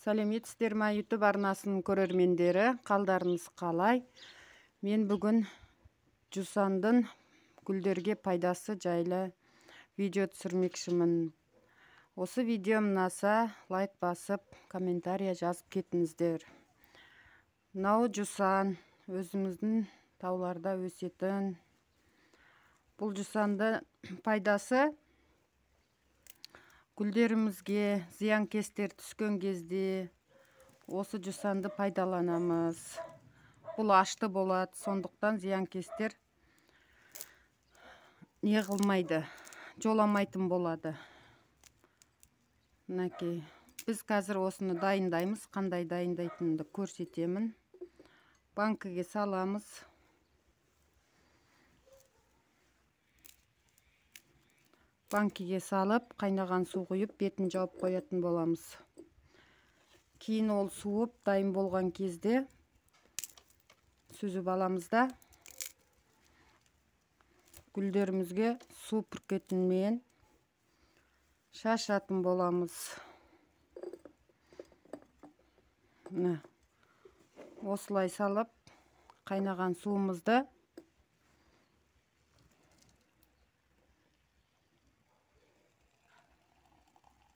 Сәлеметсіздер ма YouTube арнасының көрермендері, қалдарыңыз қалай? Мен бүгін жусандың гүлдерге пайдасы жайлы видео түсірмекшімін. Осы видео ұнаса, лайк басып, комментария жазып кетіңіздер. Мынау жусан өзіміздің тауларда өсетін. Бұл жусанды пайдасы гүлдерімізге зиянкестер түскен кезде осы жусанды пайдаланамыз. Бұл ашты болады, сондықтан зиянкестер не қылмайды, жоламайтын болады. Мінекей, біз қазір осыны дайындаймыз. Қандай дайындайтынымды көрсетемін. Банкіге саламыз. Банкіге салып, қайнаған су құйып, бетін жауып қоятын боламыз. Кейін ол суып, дайын болған кезде сүзіп аламыз да гүлдерімізге су пүркетінмен шашатын боламыз. Осылай салып, қайнаған суымызды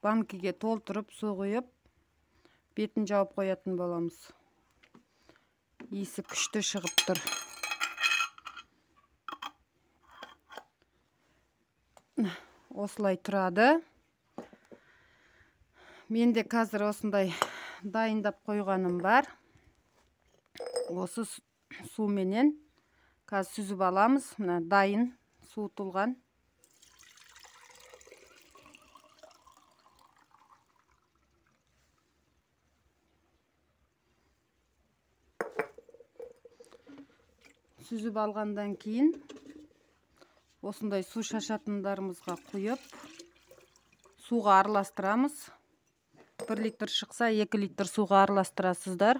банкіге толтырып, су құйып, бетін жауып қоятын боламыз. Иісі күшті шығып тұр. Осылай тұрады. Менде қазір осындай дайындап қойғаным бар. Осы суменен қазір сүзіп аламыз. Мына дайын суытылған. Сүзіп алғандан кейін осындай су шашатындарымызға құйып, суға араластырамыз. 1 литр шықса 2 литр суға араластырасыздар.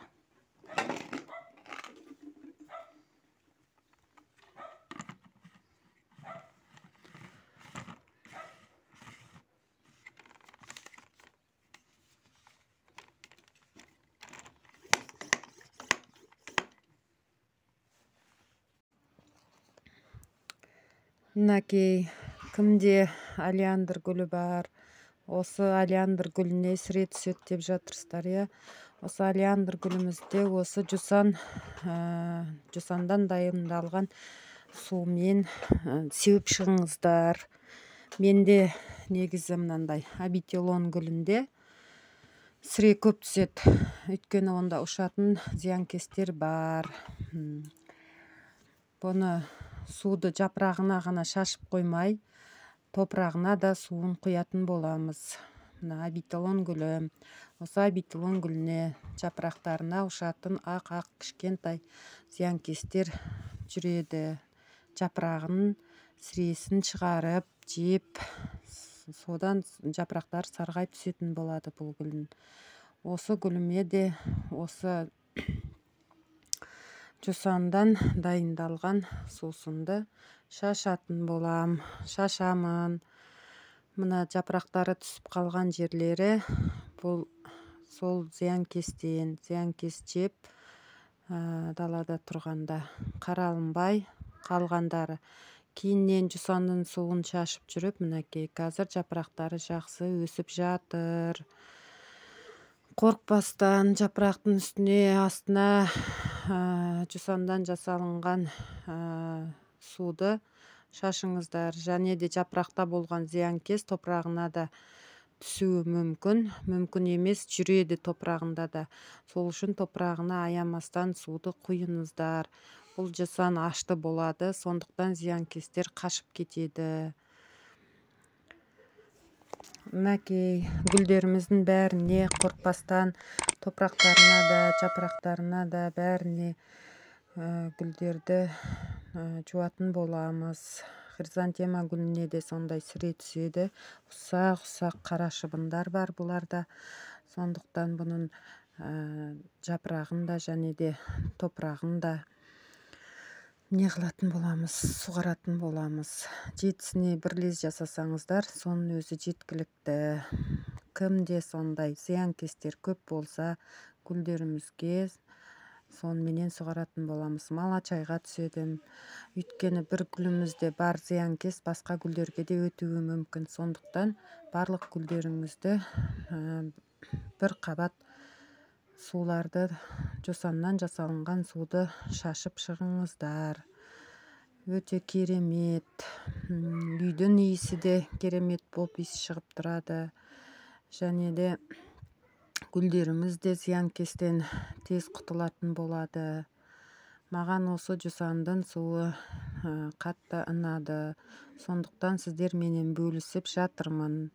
Мінекей, кімде олеандр гүлі бар, осы олеандр гүліне сіре түседі деп жатырсыздар, иә. Осы олеандр гүлімізде осы жусандан дайындалған сумен сеуіп шығыңыздар. Менде негізі мынандай абителон гүлінде сіре көп түседі. Өйткені онда ұшатын зиянкестер бар. Бұны суды жапырағына ғана шашып қоймай, топырағына да суын құятын боламыз. Мына абителон гүлі. Осы абителон гүліне жапырақтарына ұшатын ақ-ақ кішкентай зиянкестер жүреді. Жапырағын, сіресін шығарып, жеп, содан жапырақтар сарғай түсетін болады бұл гүлін. Осы гүліме де осы жусандан дайындалған сусынды шашатын болам. Шашамын. Мына жапырақтары түсіп қалған жерлері бұл сол зиянкестен, зиянкес жеп далада тұрғанда қаралынбай қалғандары. Кейіннен жусанның суын шашып жүріп, мінекей, қазір жапырақтары жақсы өсіп жатыр. Қорықпастан жапырақтың үстіне, астына жусандан жасалынған суды шашыңыздар. Және де жапырақта болған зиянкес топырағына да түсуі мүмкін. Мүмкін емес, жүреді топырағында да. Сол үшін топырағына аямастан суды құйыңыздар. Бұл жусан ашты болады, сондықтан зиянкестер қашып кетеді. Мінекей, гүлдеріміздің бәріне қорықпастан топырақтарына да, жапырақтарына да бәріне гүлдерді жуатын боламыз. Хризантема гүліне де сондай сіре түседі. Ұсақ-ұсақ қара шыбындар бар бұларда. Сондықтан бұның жапырағын да және де топырағын да не қылатын боламыз, суғаратын боламыз. Жетісіне 1 лез жасасаңыздар, соның өзі жеткілікті. кімде сондай зиянкестер көп болса гүлдерімізге сонымен суғаратын боламыз. Мала чайға түседі. Өйткені бір гүлімізде бар зиянкес басқа гүлдерге де өтуі мүмкін. Сондықтан барлық гүлдеріңізді бір қабат суларды, жусаннан жасалынған суды шашып шығыңыздар. Өте керемет. Үйдің иісі де керемет болып иіс шығып тұрады. Және де гүлдеріміз де зиянкестен тез құтылатын болады. Маған осы жусандың суы қатты ұнады. Сондықтан сіздер менен бөлісіп жатырмын.